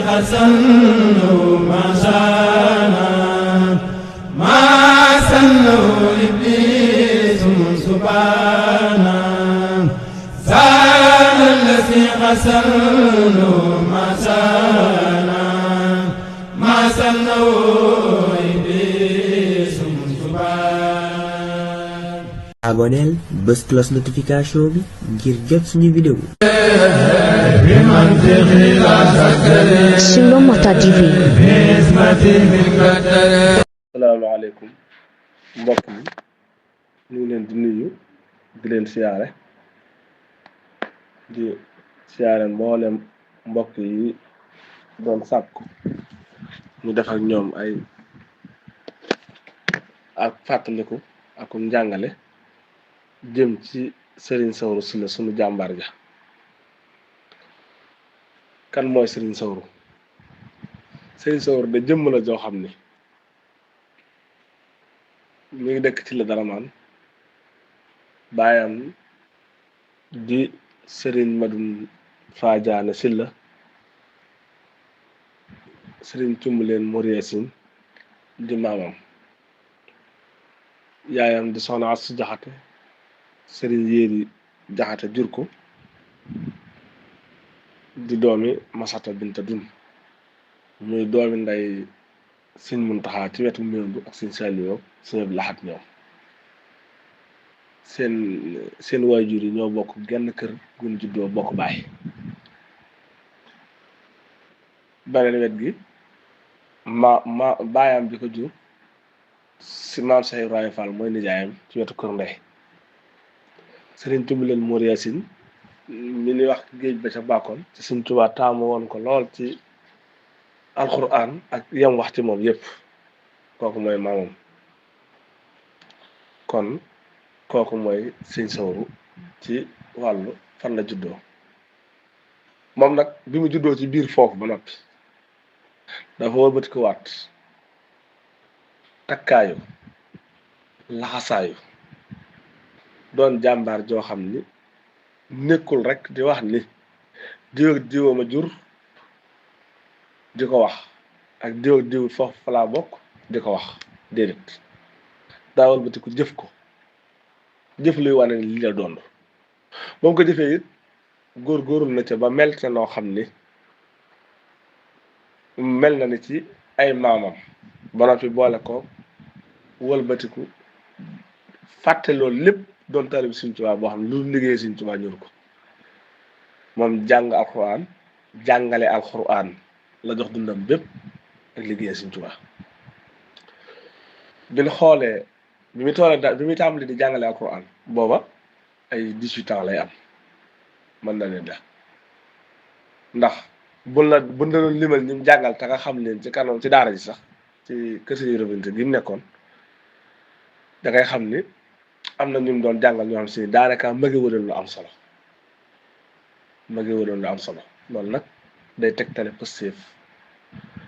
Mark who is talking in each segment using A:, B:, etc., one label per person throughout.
A: حسن ما شانا ما سنه إبليس سبحانا زال الذي حسن ما شانا ما سنه إبليس سبحانا.
B: aboneel bës cloche notification bi ngir jot suñu vidéo.
C: Silo Mota TV.
D: asalaamaaleykum mbokk mi ñu ngi leen di nuyu di leen siyaare mboolem mbokk yi doon sàkku ñu def ak ñoom ay ak fàttaliku ak njàngale jëm ci Serigne Sawru Sylla sunu jàmbaar ja. kan mooy Serigne Sawru? Serigne Sawru de jëmm la joo xam ni mi ngi dëkk ci la Daramaan, baayam di Serigne Madun Fadiane Sylla, Serigne Cumbuleen Moriyasin di maamam, yaayam di Soxna Astu Jaxate, Serigne Yéeri Jaxate jur ko, di doomi Masata Binta Dun, muy doomi nday Sëñ Muntaxa ci wetu Mewndu ak Sëñ Saaliw Sëñ Abdu Lahat ñoom seen waajur yi ñoo bokk genn kër gun juddoo bokk baay. beneen wet gi baayam bi ko jur si maam Cheikh Ibrahima Fall mooy nijaayam ci wetu kër ndey. Sëriñ Cumbuleen Moriyasin mi ni wax géej ba ca bàkkoon ci Sëñ Tuubaa taamu woon ko lool ci alquran ak yam wax ci moom yépp, kooku mooy maamam. kon kooku mooy Sëñ Sawru ci wàllu fan la juddoo. moom nag bi mu juddoo ci biir foofu ba noppi dafa wëlbati ko waat takkaayu laxasaayu doon jàmbaar joo xam ni nekkul rek di wax ni diw ak diwa ma jur di ko wax ak diw ak diw foofu fa laa bokk di ko wax déedéet, daawal ba ko jëf jëf luy wane ni li la doon. moom ko jëfee it góorgóorlu na ca ba mel ca noo xam ni mel na ni ci ay maamam ba noppi boole ko wëlbatiku fàtte loolu lépp doon taalibe Sëñ Tuubaa boo xam ne lu liggéey Sëñ Tuubaa ñor ko. moom jàng alxuraan jàngale alxuraan la jox dundam bépp ak liggéey Sëñ Tuubaa. bi ñu xoolee bi muy tàmbali di jàngale alxuraan booba ay 18 ans lay am mën na leen da ndax bu la doon limal ñu jàngal te nga xam leen ci kanam ci daara ji sax ci kër Sëñ Robinte gi mu nekkoon da ngay xam ni am na ñu mu doon jàngal ñoo xam si daanaka magewuleen lu am solo loolu nag day tegtale pëstéef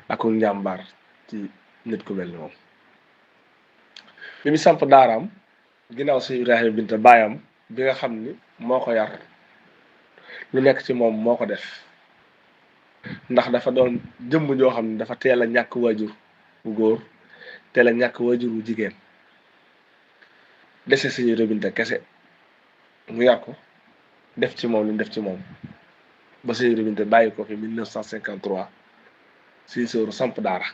D: ak njàmbaar ci nit ku mel ni moom. bi mu samp daaraam ginnaaw Sëñ Ibrahima Binta baayam bi nga xam ni moo ko yar lu nekk ci moom moo ko def, ndax dafa doon jëmm joo xam ne dafa teel a ñàkk waajur bu góor teel a ñàkk waajur bu jigéen dese Sëñ Ibrahima Binta kese mu yar ko def ci moom li mu def ci moom ba Sëñ Ibrahima Binta bàyyi ko fi 1953 Sëñ Sawru samp daara.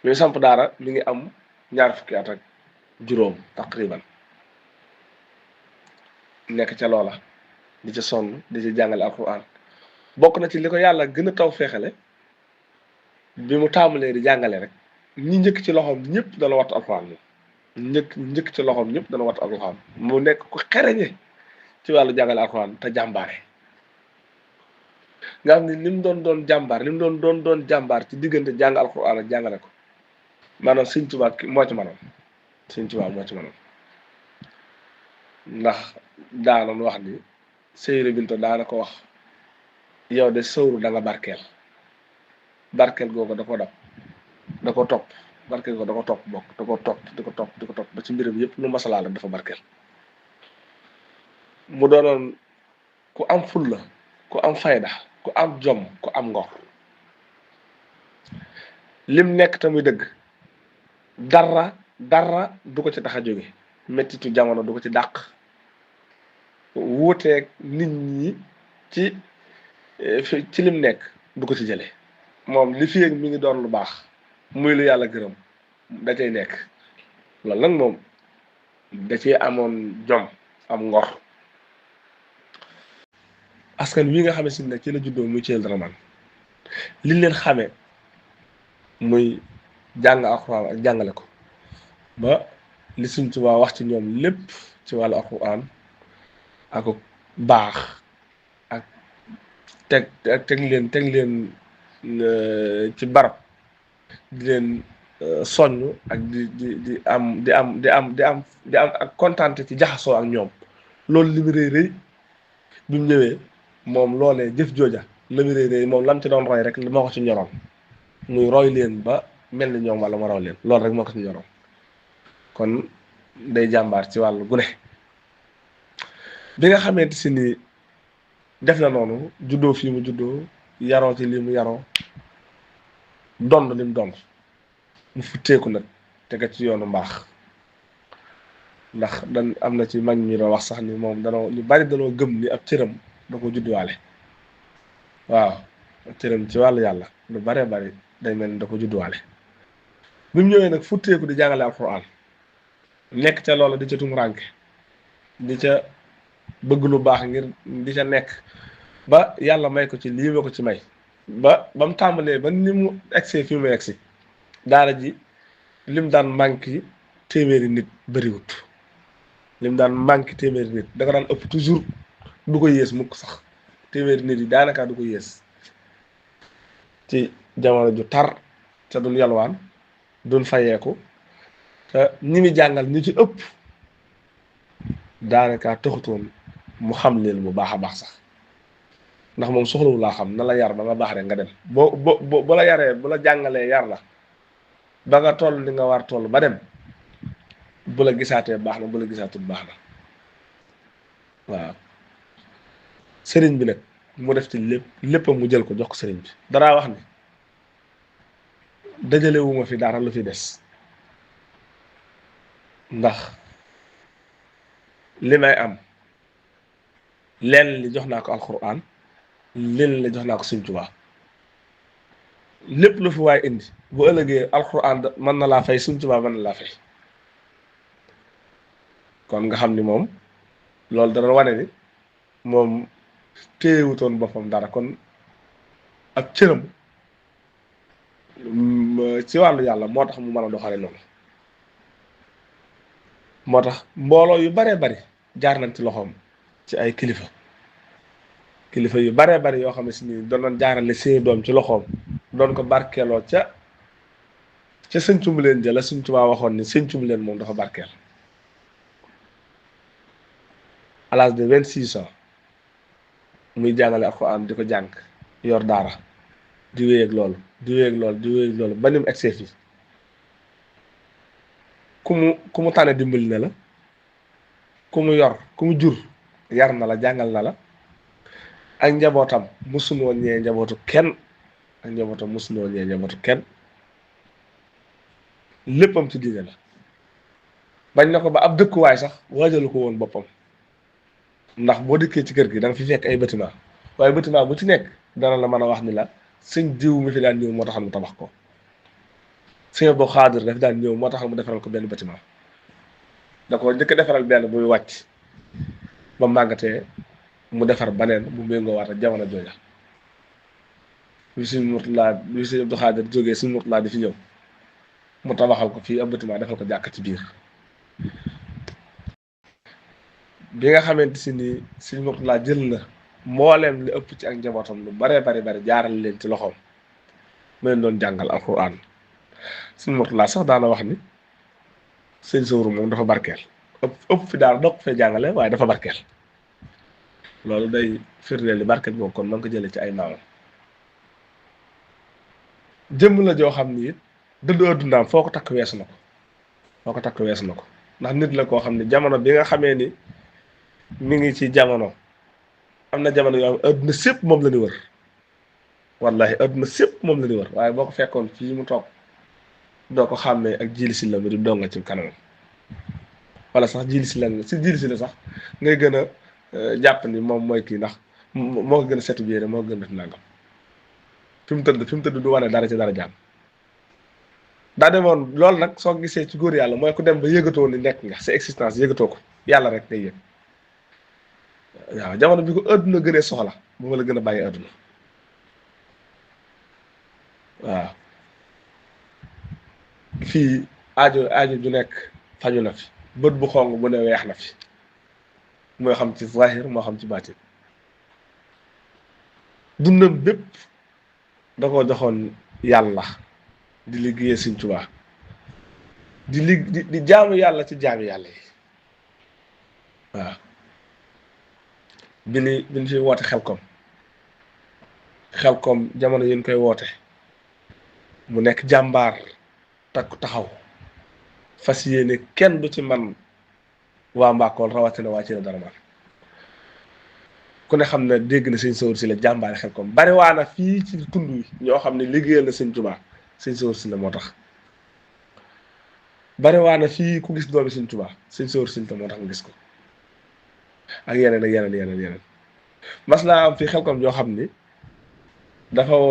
D: bi mu samp daara mi ngi am ñaar fukki at ak juróom taqriban nekk ca loola di ca sonn di ca jàngale alxuraan. bokk na ci li ko yàlla gën a taw feexale bi mu tàmbalee di jàngale rek ñi njëkk ci loxoom ñëpp dana wattu alxuraan moom njëkk ci loxoom ñëpp dana wattu alxuraan mu nekk ku xereñe ci wàllu jàngale alxuraan te jàmbaare. nga xam ni li mu doon jàmbaar li mu doon jàmbaar ci diggante jàng alxuraan ak jàngale ko maanaam Sëñ Tuubaa moo ci manoon ndax daanoon wax ni Sëñ Binta daana ko wax yow de Sawru da nga barkeel googu da ko dab da ko topp barkeel googu da ko topp bokk da ko topp di ko topp ba ci mbiram yëpp nu masalaal rek dafa barkeel. mu doonoon ku am fulla ku am fayda ku am jom ku am ngor lim nekk te muy dëgg dara du ko ci tax a jóge mettitu jamono du ko ci dàq wuuteeg nit ñi ci ci lim nekk du ko ci jële moom li fi mi ngi doon lu baax muy lu yàlla gërëm da cay nekk loolu nag moom da cee amoon jom am ngor askan wi nga xam si ne ci la juddoo muy Thiel Dramane liñ leen xamee muy jàng alxuraan ak jàngale ko ba li Sëñ Tuubaa wax ci ñoom lépp ci wàllu alxuraan ak baax ak teg leen ci barab di leen soññ ak di am ak kontaante ci jaxasoo ak ñoom loolu li mu rëy bi mu ñëwee moom loolee jëf jooja la mu rëy moom lam ci doon roy rek moo ko ci ñoroon muy roy leen ba mel ni ñoom wala ma raw leen loolu rek moo ko ci ñoroon kon day jàmbaar ci wàllu gune bi nga xamante si ni def na noonu juddoo fii mu juddoo yaroo ci lii mu yaroo dond li mu dond mu futteeku nag tega ci yoonu mbaax ndax dan am na ci mag ñi doon wax sax ni moom danoo ñu bari danoo gëm ni ab cëram da ko judduwaale waaw ab cëram ci wàllu yàlla lu baree bari day mel ni da ko judduwaale bi mu ñëwee nag futteeku di jàngale alxuraan nekk ca loola di ca tumuraanke di ca bëgg lu baax ngir di ca nekk ba yàlla may ko ci lii ma ko ci may ba mu tàmbalee ba ni mu egsee fi mu egsi daara ji lim daan manqué téeméeri nit bëriwut lim daan manqué téeméeri nit da nga daan ëpp toujours du ko yées mukk sax téeméeri nit yi daanaka du ko yées ci jamono ju tar te duñ yalwaan duñ fayeeku te ñi mi jàngal ñi ci ëpp daanaka taxutoon mu xam leen bu baax a baax sax ndax moom soxlawu laa xam na la yar ba nga baax rek nga dem boo la yaree bu la jàngalee yar la ba nga toll ni nga war toll ba dem bu la gisaatee baax na bu la gisaatul baax na waaw sëriñ bi nag mu def ci léppam mu jël ko jox ko sëriñ bi daraa wax ni dajalewuma fi dara lu fi des ndax li may am lenn li jox naa ko alxuraan lenn li jox naa ko Sëñ Tuubaa lépp lu fi waay indi bu ëllëgee alxuraan mën na laa fay Sëñ Tuubaa mën na laa fay kon nga xam ni moom loolu dana wane ni moom téyewutoon boppam dara kon ak cëram ci wàllu yàlla moo tax mu mën a doxale noonu moo tax mbooloo yu baree bari jaar nañ ci loxoom ci ay kilifa yu baree bari yoo xam ne si ni doon jaarale seeni doom ci loxoom doon ko barkeeloo ca Sëñ Cumbuleen ja la Sëñ Tuubaa waxoon ni Sëñ Cumbuleen moom dafa barkeel à l'âge de 26 ans muy jàngale Alxuraan di ko jàng yor daara di wéy ak loolu ba ni mu egsee fii ku mu tànne dimbali na la ku mu yor ku mu jur yar na la jàngal na la ak njabootam musunoo ñee njabootu kenn léppam ci diine la bañ na ko ba ab dëkkuwaay sax waajalu ko woon boppam ndax boo dikkee ci kër gi da nga fi fekk ay bâtiment waaye bâtiment bu ci nekk dana la mën a wax ni la sëñ diw mi fi daan ñëw moo taxal mu tabax ko sëñ Abdou Xaadir daf daan ñëw moo taxal mu defaral ko benn bâtiment da ko njëkk defaral benn buy wàcc ba màggatee mu defar baneen bu méngoo waat ak jamono jooja bi sëñ Abdou Xaadir jógee sëñ Murtala di fi ñëw mu tabaxal ko fii ab bâtiment defal ko jàkk ci biir bi nga xamante si ni sëñ Murtala jël na mbooleem li ëpp ci ak njabootam lu bari jaaral leen ci loxoom mu leen doon jàngal alxuraan sëñ Murtala sax daana wax ni sëñ Sawru moom dafa barkeel ëpp fi daal doog fee jàngale waaye dafa barkeel loolu day firndeel li barkeel boobu kon man ko jëlee ci ay maamam jëmm la joo xam ni it dëddu addunaam foo ko takk weesu na ko ndax nit la koo xam ne jamono bi nga xamee ni mi ngi ci jamono am na jamono yoo xam adduna sépp moom la ñu wër wallahi adduna sépp moom la di wër waaye boo ko fekkoon fii mu toog doo ko xàmmee ak Jili Sylla mi di donga ci kanamam wala sax Jili Sylla si Jili Sylla sax ngay gën a jàpp ni moom mooy kii ndax moo ko gën a setu biir moo ko gën a def nangam fi mu tëdd du wane dara ci dara jàmm daa demoon loolu nag soo gisee ci góor yàlla mooy ku dem ba yëgatoo ni nekk nga sa existence yëgatoo ko yàlla rek ngay yëg waaw jamono bi ko adduna gënee soxla moom la gën a bàyyi adduna waaw fii aajo ju nekk faju na fi bët bu xong bu ne weex na fi moo xam ci zahir moo xam ci baatin dundam bépp da ko joxoon yàlla di liggéeyee Sëñ Tuubaa di jaamu yàlla ci jaami yàlla yi waaw bi ni fi woote xelkom jamono yéen koy woote mu nekk jàmbaar takku taxaw fas yéene kenn du ci man waa Mbàkkool rawatina waa ci la dara man ku ne xam ne dégg na Sëñ Sawru Sylla jàmbaari xelkom bari waa na fii ci tund wi ñoo xam ne liggéeyal na Sëñ Tuubaa Sëñ Sawru Sylla moo tax bari waa na fii ku gis doomi Sëñ Tuubaa Sëñ Sawru Sylla moo tax nga gis ko ak yeneen ak yeneen mas naa am fii xelkom yoo xam ni dafa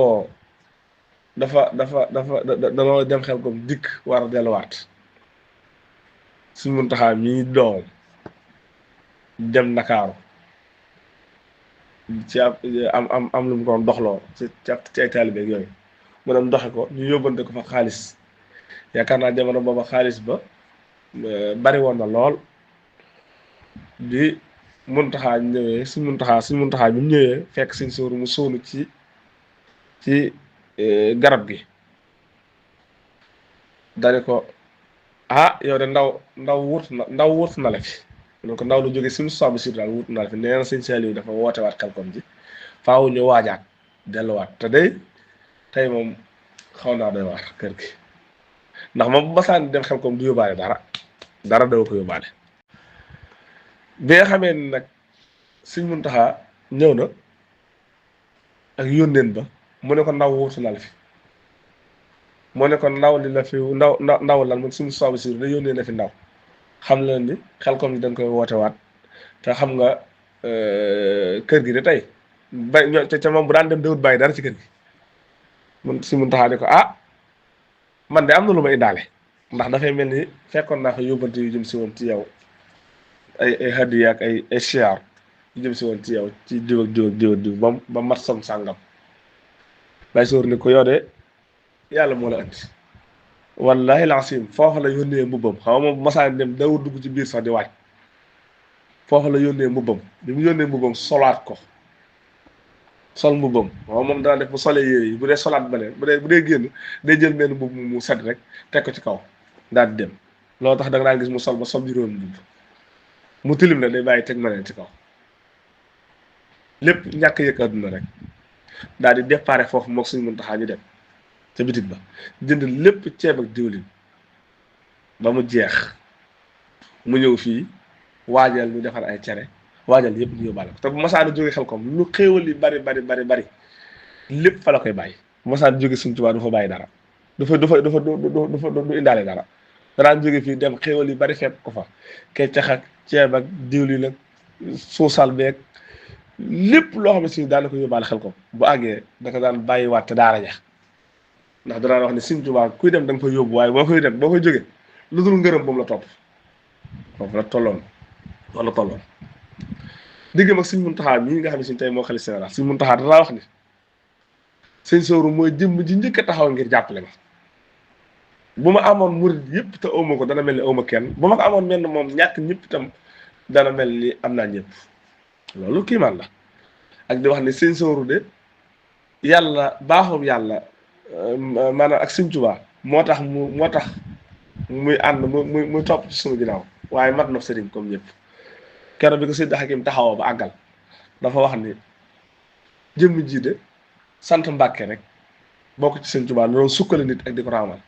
D: danoo dem xelkom dikk war a delluwaat Sëñ Muntaxaa mii doom dem Ndakaaru ci am lu mu ko doxloo ci ay taalibe yooyu mu dem doxe ko ñu yóbbante ko fa xaalis yaakaar naa jamono booba xaalis ba bari woon na lool bi Muntaxaa ñëwee Sëñ Muntaxaa bi mu ñëwee fekk Sëñ Sawru mu sóonu ci garab gi dane ko yow de ndaw wut na la fi donc ndaw lu jóge si mu sobi si daal wut na la fi nee na Sëñ Saaliw dafa woote waat xelkom ji faaw ñu waajaat delluwaat te day tey moom xaw naa doy waar kër gi ndax moom bu masaan dem xelkom du yóbbaale dara daw ko yóbbaale bi nga xamee ni nag Sëñ Muntaxaa ñëw na ak yónneen ba mu ne ko ndaw wutu na la fi mu ne ko ndaw li la fi ndaw lan man suñu soobi si da yónnee na fi ndaw xam leen ni xelkom ji dañ koy woote waat te xam nga kër gi de tey bay ñoo ca moom bu daan dem dawut bàyyi dara ci kër gi mun Sëñ Muntaxaa ne ko man de am na lu ma indaale ndax dafay mel ni fekkoon naa fa yóbbante yu jëm si woon ci yow ay hadiya ak ay siyaar yu jëm si woon ci yow ci diw ak diw ba mat som sàngam Baye Sawru ni ko yow de yàlla moo la andi wallahi laasim foofa la yónnee mbubbam xaw ma masaan dem dawul dugg ci biir sax di waaj foofa la yónnee mbubbam bi mu yónnee mbubbam solaat ko sol mbubbam waaw moom dana def bu solee yére yi bu dee solaat ba leen bu dee génn day jël benn mbubb mu set rek teg ko ci kaw daal di dem loolu tax da nga daan gis mu sol ba sol juróomi mbubb mu tilim na day bàyyi teg ma leen ci kaw lépp ñàkk yëg àdduna rek daal di déparé foofu moog Sëñ Muntaxaa ñu dem ca bitig ba jënd lépp ceeb ak diwlin ba mu jeex mu ñëw fii waajal ñu defar ay cere waajal yëpp ñu yóbbaale ko te bu masaana jóge xelkom lu xéewal yi bari lépp fa la koy bàyyi bu masaana jóge Sëñ Tuubaa du fa bàyyi dara du indaale dara danaan jóge fii dem xéewal yi bari fekk ko fa keccax ak ceeb ak diwlin ak suusal beeg lépp loo xam ne si daana ko yóbbaale xelkom bu àggee da ko daan bàyyiwaat te daara ja ndax danaa wax ne Sëñ Tuubaa kuy dem da nga koy yóbbu waaye boo koy jóge lu dul ngërëm boobu la topp foofu la tolloon diggam ak Sëñ Muntaxaa mii nga xam ne si tey moo xalifa général Sëñ Muntaxaa danaa wax ni Sëñ Sawru mooy jëmm ji njëkk a taxaw ngir jàppale ma bu ma amoon murid yëpp te awma ko dana mel ni awma kenn bu ma ko amoon mel ni moom ñàkk ñëpp itam dana mel ni am naa ñëpp loolu kiimaan la ak di wax ne Sëñ Sawru de yàlla baaxum yàlla maanaam ak Sëñ Tuubaa moo tax muy ànd muy topp ci suñu ginnaaw waaye mat na sëriñ comme ñëpp keroog bi ko Seydi Hakim taxawoo ba àggal dafa wax ni jëmm ji de sant Mbàkke rek bokk ci Sëñ Tuubaa loolu sukkale nit ak di ko raamal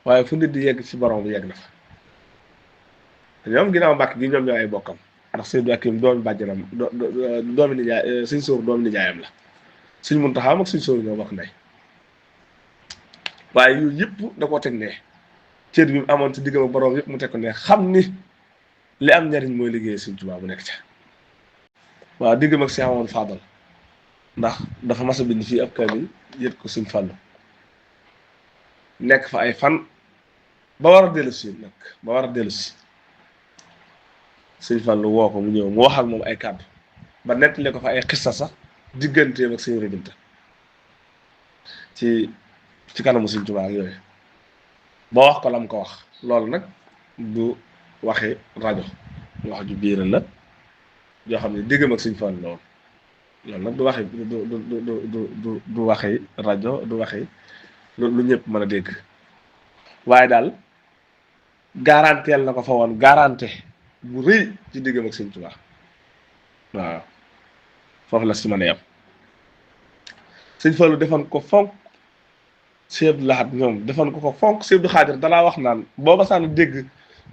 D: waaye fu nit di yegg ci borom bi yegg na fa ñoom ginnaaw Mbàkke gi ñoom ñoo ay bokkam ndax Seydi Hakim doomi bàjjanam doomi nijaay Sëñ Sawru doomi nijaayam la Sëñ Muntaxa ak Sëñ Sooru ñoo bokk ndey waaye yooyu yëpp da koo teg ne cër bi mu amoon ci diggam ak borom yëpp mu teg ko ne xam ni li am njariñ mooy liggéey Sëñ Tuubaa bu nekk ca waaw diggam ak Cheikh Amadou Fadal ndax dafa mas a bind fii ab kaamil yët ko Sëñ Fallu nekk fa ay fan ba war a dellu si nag ba war a dellu si Sëñ Fallu woo ko mu ñëw mu wax ak moom ay kàddu ba nettali ko fa ay xissa sax digganteem ak Sëñ Rébinta ci kanamu Sëñ Tuubaa ak yooyu ba wax ko lam ko wax loolu nag du waxi rajo wax ju biir la yoo xam ne diggam ak Sëñ Fallu loolu nag du waxi du waxi rajo du waxi lu ñëpp mën a dégg waaye daal garanteel na ko fa woon garanté bu rëy ci diggam ak Sëñ Tuubaa waaw foofu la si mën a yem Sëñ Fallu defoon ko fonk Sëñ Abdu Lahat ñoom defoon ko fonk Sëñ Abdu Xaadir dalaa wax naan boo masaan a dégg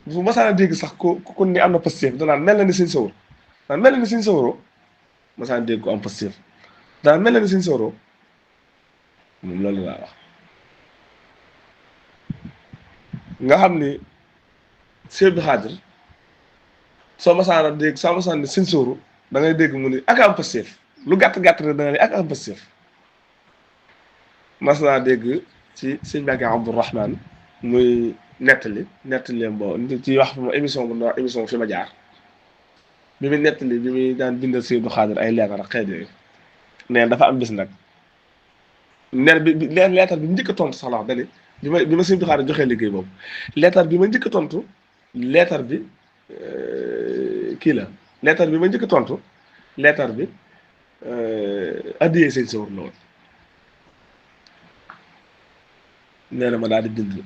D: bu masaan a dégg sax ku ni am na pastéef danaan mel na ni Sëñ Sawru daan mel na ni Sëñ Sawru masaan a dégg ko am pastéef daan mel na ni Sëñ Sawru moom loolu laa wax nga xam ni Sëñ Abdu Xaadir soo masaan a dégg soo masaan ni Sëñ Sawru da ngay dégg mu ni ak am pastéef lu gàtt gàtt rek da nga ni ak am pastéef mas naa dégg ci sëñ Mbàkke Abdourahman muy nettaleem boo ci wax émission bu émission fi ma jaar bi muy nettali bi muy daan bindal Sëñ Abdu Xaadir ay leetar ak xeet yooyu neen dafa am bis nag neen bi leetar bi mu njëkk a tontu sax la wax dani bi ma Sëñ Abdu Xaadir joxee liggéey boobu leetar bi ma njëkk a tontu leetar bi kii la leetar bi ma njëkk a tontu leetar bi addiyee Sëñ Sawru la woon nee na ma daal di bind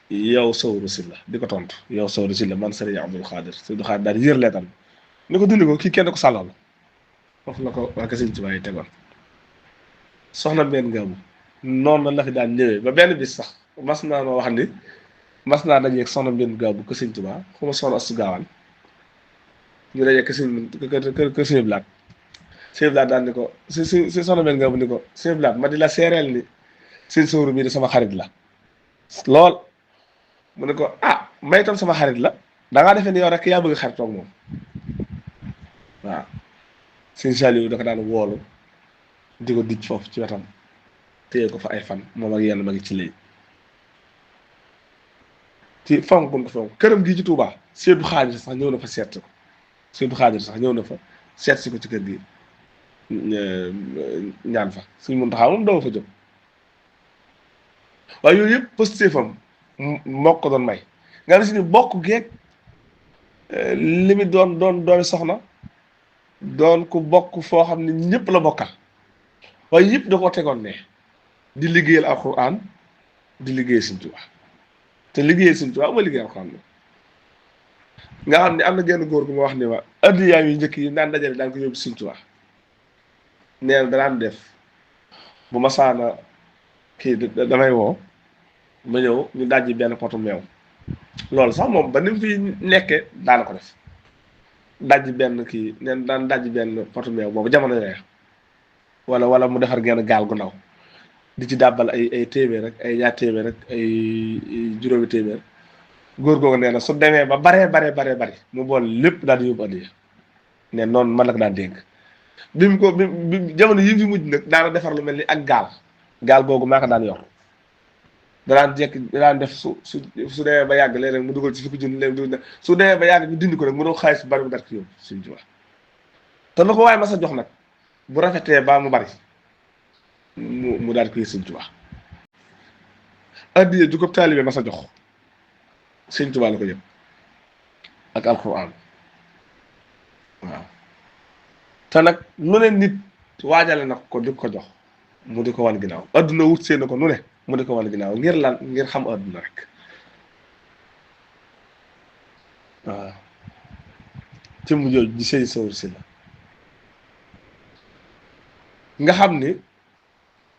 D: yow Sawru Sylla di ko tontu yow Sawru Sylla man Sëriñ Abdul Xaadir Sëñ Abdu Xaadir daal di yër leetar bi ni ko dindi ko kii kenn ko sàllal foofu la ko waa Sëñ Tuubaa yi tegoon soxna benn ngaamu noonu la fi daan ñëwee ba benn bis sax mas naa ma wax ni mas naa dajeeg soxna benn ngaamu ko Sëñ Tuubaa xuma soxna Astu Gaawaan ñu dajeeg kër Sëñ Blaat Sëñ Blaat daan ni ko si soxna benn ngaamu ni ko Sëñ Blaat ma di la seereel ni Sëñ Sawru bii de sama xarit la lool mu ne ko ah may tam sama xarit la da ngaa defee ni yow rek yaa bëgg xaritoog moom waaw Sëñ Saaliw da ko daan woolu di ko dij foofu ci wetam téye ko fa ay fan moom ak yenn ma ngi ci léegi ci fonk ko fonk këram gii ci Tuubaa Sëñ Abdu Xaadir sax ñëw na fa seet ko Sëñ Abdu Xaadir sax ñëw na fa seet si ko ci kër gi ñaan fa Sëñ Muntaxaa moom doo fa jóg waaye yooyu yëpp positifam moo ko doon may nga ne si ni bokk geeg li mu doon soxna doon ku bokk foo xam ne ñëpp la bokkal waaye yëpp da koo tegoon ne di liggéeyal alxuraan di liggéey Sëñ Tuubaa te liggéeyal Sëñ Tuubaa mooy liggéeyal alxuraan nga xam ne am na genn góor gu ma wax ni ma addiyaam yu njëkk yi daan dajale daan ko yóbbu Sëñ Tuubaa nee na danaan def bu ma saana kii damay woo ma ñëw ñu dajji benn potu meew loolu sax moom ba ni mu fi nekkee daana ko def dajji benn kii neen daan dajji benn potu meew boobu jamono yooyu wala mu defar genn gaal gu ndaw di ci dàbbal ay téeméer rek ay ñaar téeméer rek ay juróomi téeméer góor googu nee na su demee ba bari mu bool lépp daal di yóbbu addiya ne noonu man la ko daan dégg bi jamono yi fi mujj nag daana defar lu mel ni ak gaal googu maa ko daan yor daan def su demee ba yàgg léeg-léeg mu dugal ci fukki junni léeg su demee ba yàgg ñu dindi ko rek mu doon xaalis bu bari mu dar ko yóbbu Sëñ Tuubaa te lu ko waaye ma sa jox nag bu rafetee ba mu bari mu daal koy Sëñ Tuubaa addiya ju ko taalibe ma sa jox Sëñ Tuubaa la ko yëpp ak alxuraan waaw te nag lu ne nit waajale na ko di ko jox mu di ko wan ginnaaw adduna wut seen ko nu ne mu di ko wan ginnaaw ngir lan ngir xam adduna rek waaw ci mu jooju di Sëñ Sawru Sylla nga xam ni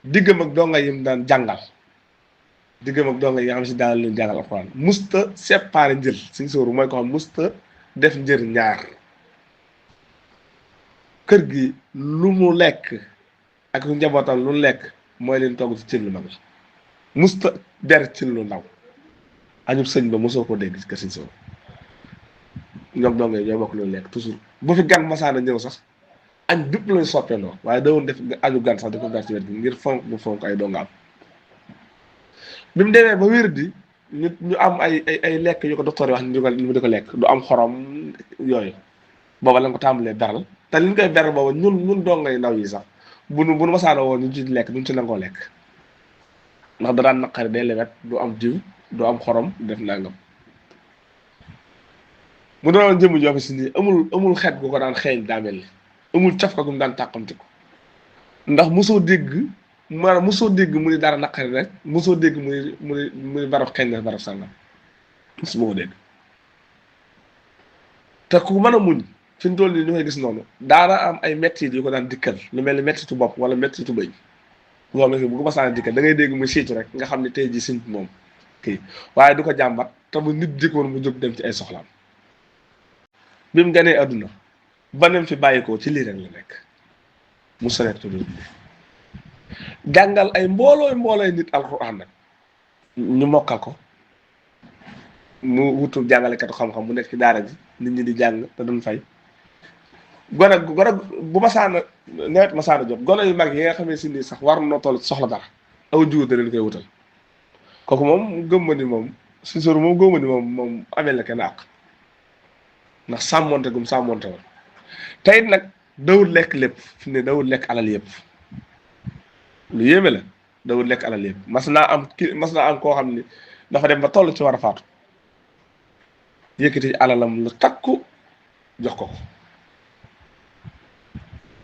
D: diggam ak donga yim daan jàngal diggam ak donga yi nga xam si daan leen jàngal alxuraan musta séparé njël Sëñ Sawru mooy ko xam musta def njër ñaar kër gi lu mu lekk ak njabootam lu lekk mooy leen togg ci cin lu mag la musta der cin lu ndaw añub sëñ ba mosoo ko dégg ci kër sëñ Sow ñoom dongee ñoo bokk lu lekk toujours bu fi gan masaana ñëw sax añ bépp lañ soppeendoo waaye dawoon def añu gan sax di ko gar ci wet gi ngir fonk bu fonk ay dongaam bi mu demee ba wér di ñu am ay lekk yu ko docteur yi wax ñu di ko lekk du am xorom yooyu booba lañ ko tàmbalee beral te liñ koy beral booba ñun dongay ndaw yi sax bu nu masaana woon ñu ci lekk duñ ci nangoo lekk ndax da daan naqari day lewet du am jiw du am xorom def nangam mu doon jëmm joo si nii amul xeet gu ko daan xeeñ daa mel ni amul caf ka gu mu daan tàqamti ko ndax mosoo dégg maanaam mosoo dégg mu ni dara naqari rek mosoo dégg mu ni barab xeeñ na barab sàngam mosuma ko dégg te ku mën a muñ fi mu toll nii ñu koy gis noonu daana am ay mettit yu ko daan dikkal lu mel ni mettitu bopp wala mettitu bëñ loolu nag bu ko masaana dikkal da ngay dégg mu siitu rek nga xam ne tey ji siñ moom kii waaye du ko jàmbat te bu nit dikkoon mu jóg dem ci ay soxlaam bi mu ganee àdduna ba nem fi bàyyikoo ci lii rek la nekk mu sonet tu jàngal ay mboolooy nit alxuraan nag ñu mokkal ko mu wutul jàngalekatu xam-xam mu nekk ci daara ji nit ñi di jàng te duñ fay gone bu masaana nawet masaana jot gone yu mag yi nga xamee si nii sax war na toll soxla dara aw jiwu da leen koy wutal kooku moom gëmma ni moom si sor moom gëmma ni moom amee la kenn àq ndax sàmmonte gum sàmmonte woon te it nag dawul lekk lépp fi ne dawul lekk alal yëpp lu yéeme la dawul lekk alal yëpp mas naa am koo xam ni dafa dem ba toll ci war a faatu yëkkati alalam lu takku jox ko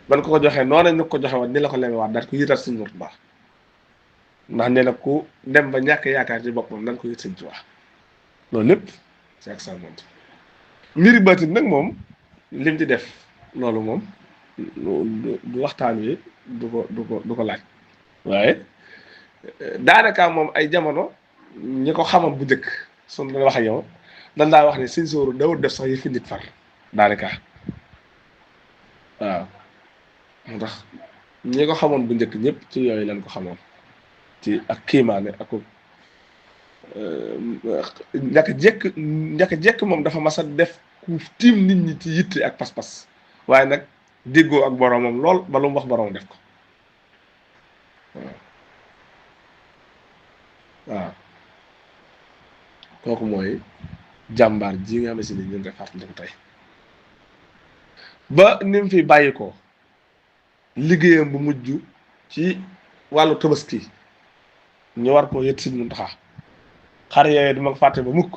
D: ban ko joxee noonu ñu ko joxe woon ni la ko leme waat daal ko yëtal suñu mut baax ndax nee na ku dem ba ñàkk yaakaar ci boppam nan ko yët sëñ ci wax loolu lépp c'est ak sàmmonte mbiri baatin nag moom lim ci def loolu moom du waxtaan wi du ko laaj waaye daanaka moom ay jamono ñi ko xamoon bu njëkk suñ doon wax ak yow dañ daa wax ne sëñ Sooru dawul def sax yi fi nit far daanaka waaw moo tax ñi ko xamoon bu njëkk ñëpp ci yooyu lañ ko xamoon ci ak kiimaane ak ñaka jekk moom dafa mas a def ku tiim nit ñi ci yitte ak pas-pas waaye nag déggoo ak boromam lool ba lu mu wax borom def ko waaw kooku mooy jàmbaar ji nga xam ne si ni ñu ngi koy fàttaliku tey ba ni mu fi bàyyi ko liggéeyam bu mujj ci wàllu tabaski ñu war ko yët Sëñ Muntaxa xar yooyu duma ko fàtte ba mukk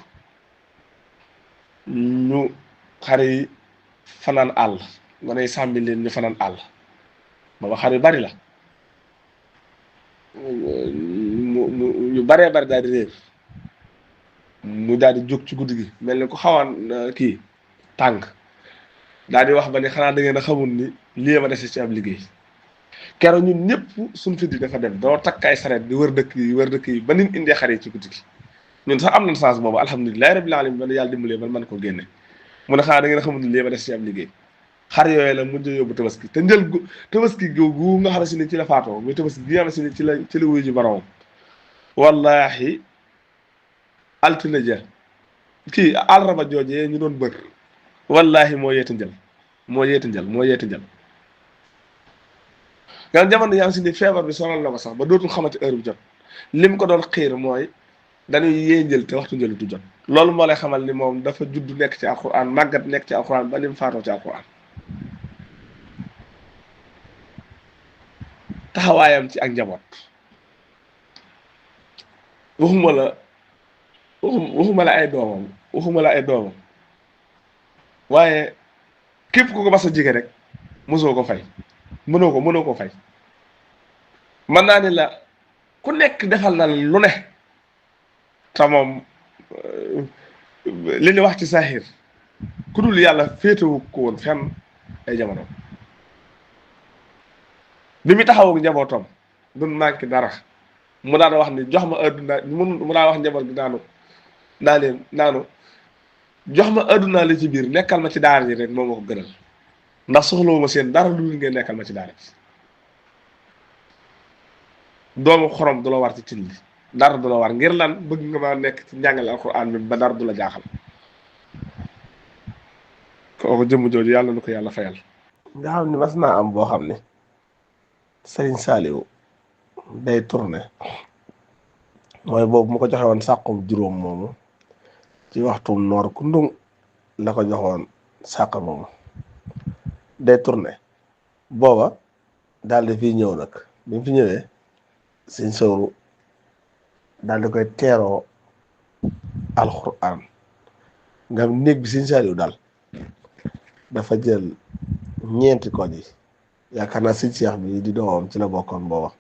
D: ñu xar yi fanaan àll nga ne sàmmi leen ñu fanaan àll booba xar yu bari la yu baree bari daal di réer mu daal di jóg ci guddi gi mel ni ko xawaan kii tàng daal di wax ba ni xanaa da ngeen a xamul ni lii ma dese ci ab liggéey keroog ñun ñëpp suñ fit yi dafa dem doo takk ay sareet di wër dëkk yi ba nin indee xar yi ci guddi gi ñun sax am nañ chance boobu alhamdulilahi rabbil alamin ba yàlla dimbalee ba mën ko génne mu ne xanaa da ngeen a xamul ni lii ma dese ci ab liggéey xar yooyu la mujj yóbbu tabaski te njël gu tabaski googu nga xam ne si ni ci la faatoo muy tabaski gi nga xam ne si ni ci la wuyu ji boroom wallahi altine ja kii àllarba joojee ñu doon bër wallahi moo yeete njël nga jamono yaa ngi si ni feebar bi sonal na ko sax ba dootul xamante heure bu jot lim ko doon xiir mooy dañuy yee njël te waxtu njël du jot loolu moo lay xamal ni moom dafa judd nekk ci alxuraan màggat nekk ci alxuraan ba ni mu faatoo ci alxuraan taxawaayam ci ak njaboot waxuma la ay doomam waaye képp ku ko mas a jige rek mosoo ko fay mënoo ko fay mën naa ni la ku nekk defal na lu ne te moom li ñu wax ci saaxiir ku dul yàlla féetewu ko woon fenn ay jamono bi mu taxawu njabootam duñ manqué dara mu daan wax ni jox ma adduna mu daan wax njaboot gi naanu jox ma adduna li ci biir nekkal ma ci daara ji rek moo ma ko gënal ndax soxlawuma seen dara lu ngeen nekkal ma ci daara ji doomu xorom du la war ci cin li dara du la war ngir lan bëgg nga ma nekk ci njàngale alxuraan bi ba dara du la jaaxal kooku jëmm jooju yàlla na ko yàlla fayal. nga xam ne mas naa am boo xam ne Serigne Saliou day tourné mooy boobu mu ko joxe woon sàqum juróom moomu ci waxtum noor kundung la ko joxoon sàq moomu day tourné booba daal di fi ñëw nag bi mu fi ñëwee Sëñ Sowru daal di koy teeroo alxuraan nga xam néeg bi Sëñ Saliou daal dafa jël ñeenti koñ yi yaakaar naa Sëñ Cheikh bi di doomam ci la bokkoon booba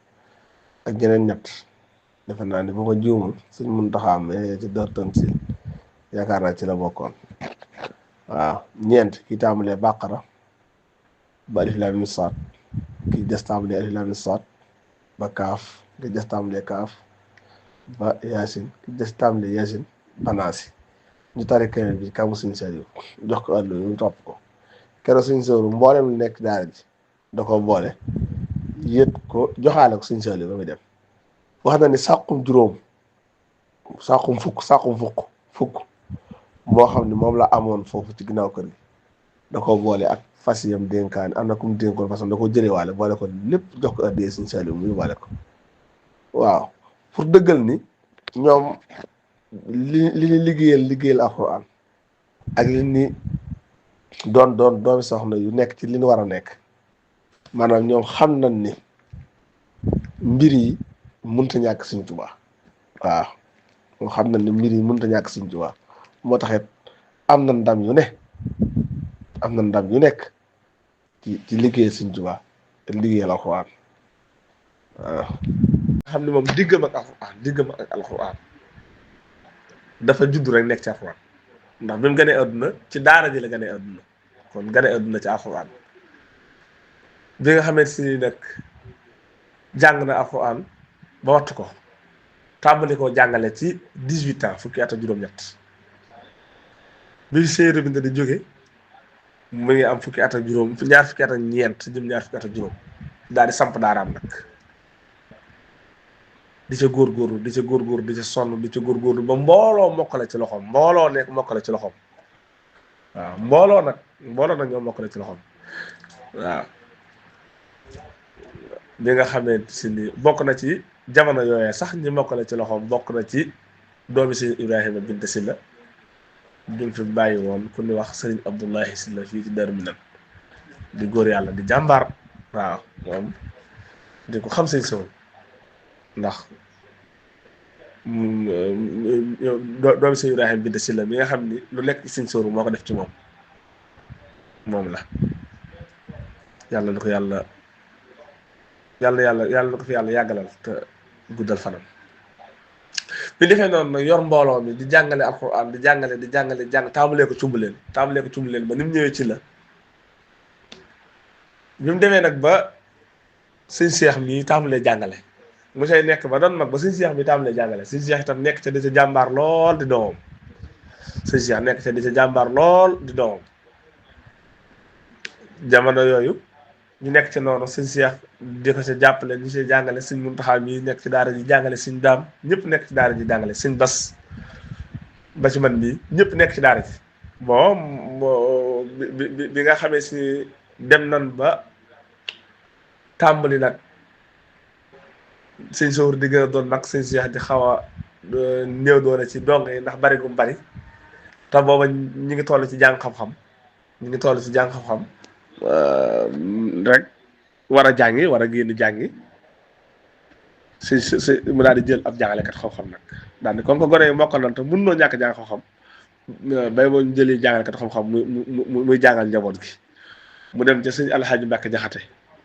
D: ak ñeneen ñett defe naa ni bu ma juumul Sëñ Muntaxa mais ci door Tansil yaakaar naa ci la bokkoon waaw ñeent ki tàmbalee Bàqara ba Alif Laam Miim Saad ki des tàmbalee Alif Laam Miim Saad ba Kaaf ki des tàmbalee Kaaf ba Yaasin ki des tàmbalee Yaasin ba Naasi ñu tari keneen bi kamu Sëñ Saliou jox ko àllu ñu topp ko keroog Sëñ Saliou mboolem lu nekk daara ji da ko boole yët ko joxaale ko Sëñ Saliou ba muy dem wax na ni sàqum juróom sàqum fukk moo xam ne moom la amoon foofu ci ginnaaw kër gi da ko boole ak fas yam dénkaani am na ku mu dénkoon façon da ko jëlewaale boole ko lépp jox ko addiyee Sëñ Saliou muy boole ko waaw pour dëggal ni ñoom li ñu liggéeyal alxuraan ak li ni doon doomi soxna yu nekk ci li ñu war a nekk maanaam ñoom xam nañ ni mbir yi mënta ñàkk Sëñ Tuubaa waaw ñoom xam nañ ni mbir yi mënta ñàkk Sëñ Tuubaa moo taxit am na ndam yu nekk ci liggéeyal Sëñ Tuubaa te liggéeyal alxuraan waaw nga xam ne moom diggam ak alxuraan dafa judd rek nekk ci alxuraan ndax bi mu gënee àdduna ci daara ji la gënee àdduna kon gënee àdduna ci alxuraan bi nga xamante ni nag jàng na alxuraan ba wattu ko tàmbali koo jàngale ci 18 ans fukki at ak juróom-ñett bi séeréer bi nga di jóge mu ngi am fukki at ak juróom ñaar fukki at ak ñeent jëm ñaar fukki at ak juróom daal di samp daaraam nag di ca góorgóorlu di ca sonn di ca góorgóorlu ba mbooloo mokkale ci loxoom mbooloo nekk mokkale ci loxoom waaw mbooloo nag ñoo mokkale ci loxoom waaw bi nga xamante si ni bokk na ci jamono yooyee sax ñi mokkale ci loxoom bokk na ci doomi Sëñ Ibrahima Binte Silla duñ fi bàyyi woon ku ni wax Sëriñ Abdullahi Silla fii ci Daaru Minam di góor yàlla di jàmbaar waaw moom di ko xam Sëñ Sowru ndax doomi Sëñ Ibrahima Binte Silla mi nga xam ni lu nekk Sëñ Sowru moo ko def ci moom la yàlla na ko yàlla na ko fi yàlla yàggalal te guddal fanam bi defee noonu nag yor mbooloo mi di jàngale alxuraan di jàng taamulee ko cumbuleen ba ni mu ñëwee ci la bi mu demee nag ba Sëñ Cheikh mi taamulee jàngale mu say nekk ba doon mag ba Sëñ Cheikh mi taamulee jàngale Sëñ Cheikh itam nekk ca di ca jàmbaar lool di doomam Sëñ Cheikh nekk ca di ca jàmbaar lool di doomam jamono yooyu ñu nekk ci noonu Sëñ Cheikh di ko ca jàppale ñu see jàngale Sëñ Muntaxa mi nekk ci daara ji jàngale Sëñ Daam ñëpp nekk ci daara ji jàngale Sëñ Bas ba ci man bi ñëpp nekk ci daara ji bon bi nga xamee si dem nan ba tàmbali nag Sëñ Sowru di gën a doon mag Sëñ Cheikh di xaw a néew doole ci dong yi ndax bari gum bari te booba ñi ngi toll ci jàng xam-xam rek war a génn jàngi si mu daal di jël ab jàngalekat xam-xam nag daal di comme que gone yi mokkal nañ te mun noo ñàkk jàng xam-xam bay boo ñu jëlee jàngalekat xam-xam muy jàngal njaboot gi mu dem ca Sëñ Alxaaji Mbàkke Jaxate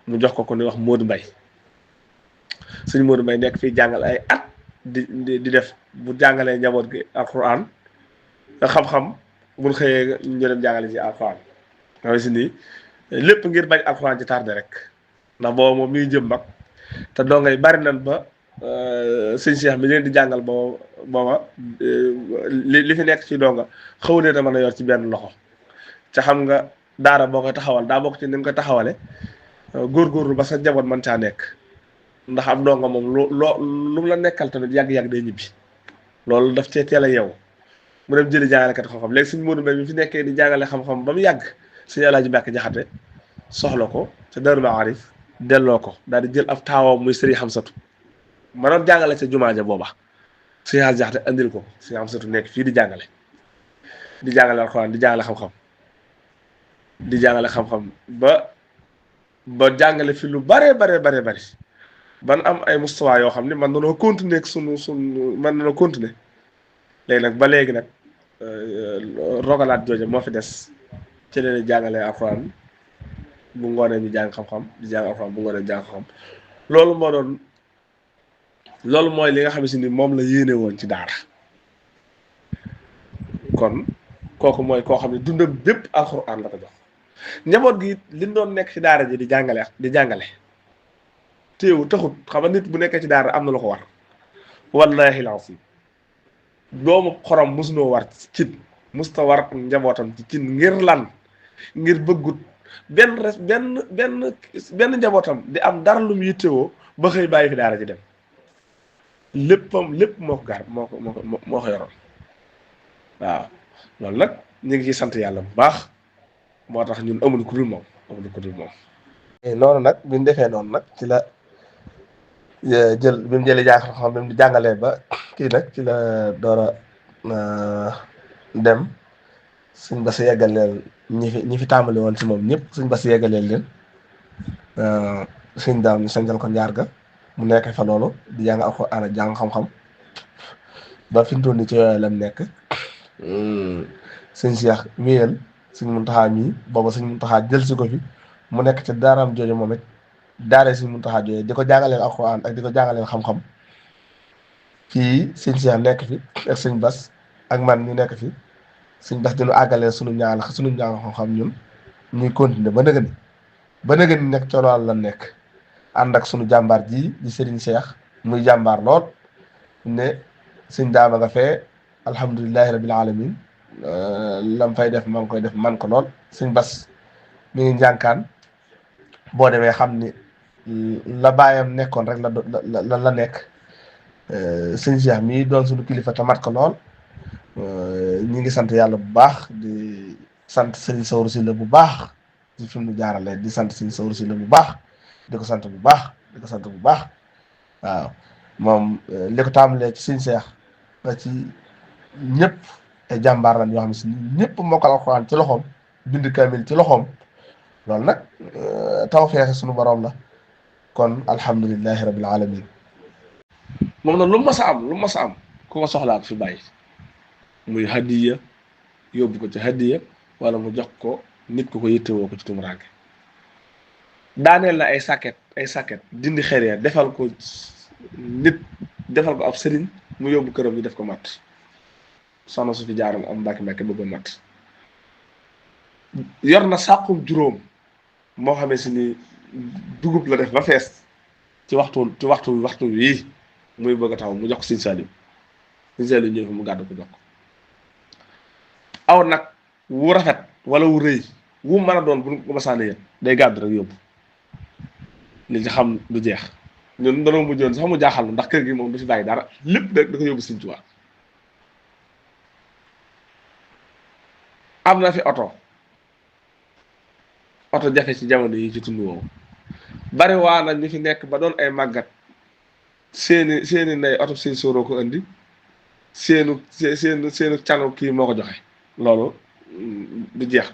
D: mu jox ko ni wax Modou Mbay Sëñ Modou Mbay nekk fii jàngal ay at di def bu jàngalee njaboot gi alxuraan xam-xam buñ xëyee ñu dem jàngale ci alxuraan nga si nii lépp ngir bañ alxuraan ci tardé rek ndax boobu moom mi ngi jëm mag te doo ngay bari nan ba Sëñ Cheikh mi leen di jàngal booba li fi nekk ci donga xaw ne na mën a yor ci benn loxo ca xam nga daara boo koy taxawal daa bokk ci ni nga koy taxawale góorgóorlu ba sa njaboot mën caa nekk ndax am ndongo moom lu mu la nekkal tamit yàgg-yàgg day ñibbi loolu daf cee teel a yeewu mu dem jëli jàngalekat xam-xam léegi suñ Modou Mbaye mi fi nekkee di jàngale xam-xam ba mu yàgg suñu Alaaji Mbàkke Jaxate soxla ko ca Daaru Maarif delloo ko daal di jël ab taawam muy Sëriñ Xamsatu ma doon jàngale ca jumaa ja booba suñu Alaaji Jaxate andil ko Sëriñ Xamsatu nekk fii di jàngale alxuraan di jàngale xam-xam di jàngale xam-xam ba jàngale fi lu bare bari ban am ay mustawa yoo xam ne man nanoo continuer ak sunu man nanoo continuer léegi nag ba léegi nag rogalaat jooja moo fi des ci leen jàngale alxuraan bu ngoonee ñu jàng xam-xam di jàng alxuraan bu ngoonee jàng xam-xam loolu mooy li nga xam ni moom la yéene woon ci daara kon kooku mooy koo xam ne dundam bépp alxuraan la ko jox njaboot gi liñ doon nekk ci daara ji di jàngale téewu taxut xam nga nit bu nekkee ci daara am na lu ko war wallahi lancim doomu xorom mosunoo war cin musta war njabootam ci cin ngir lan ngir bëggut benn njabootam di am dara lu mu yittewoo ba xëy bàyyi fi daara ji dem lépp moo ko yoroon waaw loolu nag ñu ngi ciy sant yàlla bu baax moo tax ñun amuñu ku dul moom noonu nag bi ñu defee noonu nag ci la bi mu jëlee jàng xam-xam bi mu jàngalee ba kii nag ci la door a dem suñ bas yeggal leen ñi fi tàmbali woon ci moom ñëpp suñ bas yeggaleel leen suñ daam ñu sañcal ko njaar ga mu nekk fa loolu di jàng alxuraan ak jàng xam-xam ba fi mu toll nii ci yooyu lam nekk suñ Seex wéyal suñ Muntaxaa mii booba suñ Muntaxaa jël si ko fi mu nekk ci daaraam jooju moom it daaree suñ Muntaxaa jooju di ko jàngaleel alxuraan ak di ko jàngaleel xam-xam fii suñ Seex nekk fi ak suñ bas ak man ñu nekk fi suñ bas dinu àggalee suñu ñaan xam-xam ñun ñuy continuer ba nëgëni nekk ci loolu la nekk ànd ak suñu jàmbaar ji di Serigne Cheikh muy jàmbaar lool ne suñ daama nga fee alhamdulilahi rabil alamin lam fay def maa ngi koy def man ko lool suñ bas mi ngi njànkaan boo demee xam ni la baayam nekkoon rek la nekk suñ Cheikh mii doon suñu kilifa te mat ko lool ñi ngi sant yàlla bu baax di sant Serigne Sawru Sylla bu baax ci fi mu jaarale di sant Serigne Sawru Sylla bu baax di ko sant bu baax waaw moom li ko tàmbalee ci suñ Seex ba ci ñëpp ay jàmbaar lañ yoo xam ne si ñëpp mokkal alxuraan ci loxoom bind kamil ci loxoom loolu nag taw feexe suñu borom la kon alhamdulilahi rabil alamin moom nag lu mu mas a am ku ko soxlaa ko fi bàyyi muy hadiya yóbbu ko ci hadiya wala mu jox ko nit ku ko yittewoo ko ci tumuraanke daaneel na ay sàkket dindi xeer ya defal ko ab sëriñ mu yóbbu këram ñu def ko matt soxna su fi jaaroon am mbàkki bëggoon matt yor na sàqum juróom moo xamee si ni dugub la def ba fees ci waxtu wii muy bëgg a taxaw mu jox ko Sëriñ Saliou ñëw fa mu gàddu ko jox ko aw nag wu rafet wala wu rëy wu mën a doon bu ko masaane yéen day gàddu rek yóbbu li ci xam du jeex ñun danoo mujjoon sax mu jaaxal ndax kër gi moom du fi bàyyi dara lépp da ko yóbbu Sëriñ Tuubaa am na fi oto jafe ci jamono yi ci tund woowu bari waa nag ñu fi nekk ba doon ay màggat seeni ndey oto seen sóoroo ko indi seenu canu kii moo ko joxe loolu du jeex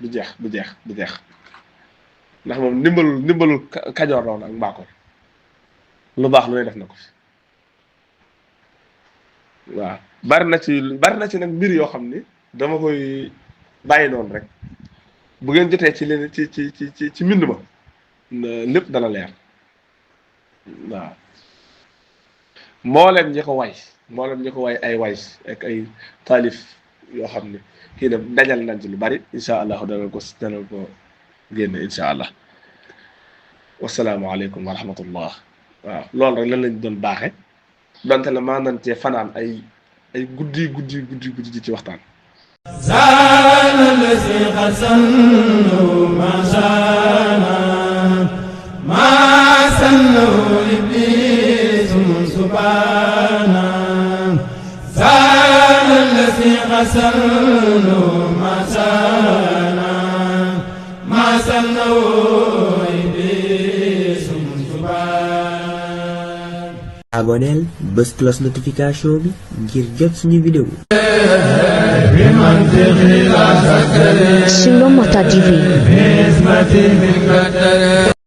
D: ndax moom ndimbalul kajoor loolu ak mbaakoor lu baax lu ne def na ko fi waaw bari na ci nag mbir yoo xam ni dama koy bàyyi noonu rek bu ngeen jotee ci leen ci mbind ma lépp dana leer waaw mboolem ñi ko way ay way ak ay taalif yoo xam ne kii ne dajal nañ ci lu bari incha allah dana ko génne incha allah wasalaamualeykum wa rahmatullah waaw loolu rek lan lañ doon baaxe donte la maa nañ cee fanaan ay guddi ci waxtaan
A: زال الذي قد سنوا ما شانا ما سنوا إبليس سبحانا زال الذي قد سنوا ما شانا ما سنوا إبليس سبحانا.
B: aboneel bës cloche notification bi ngir jot suñu vidéo.
C: Sulomata TV.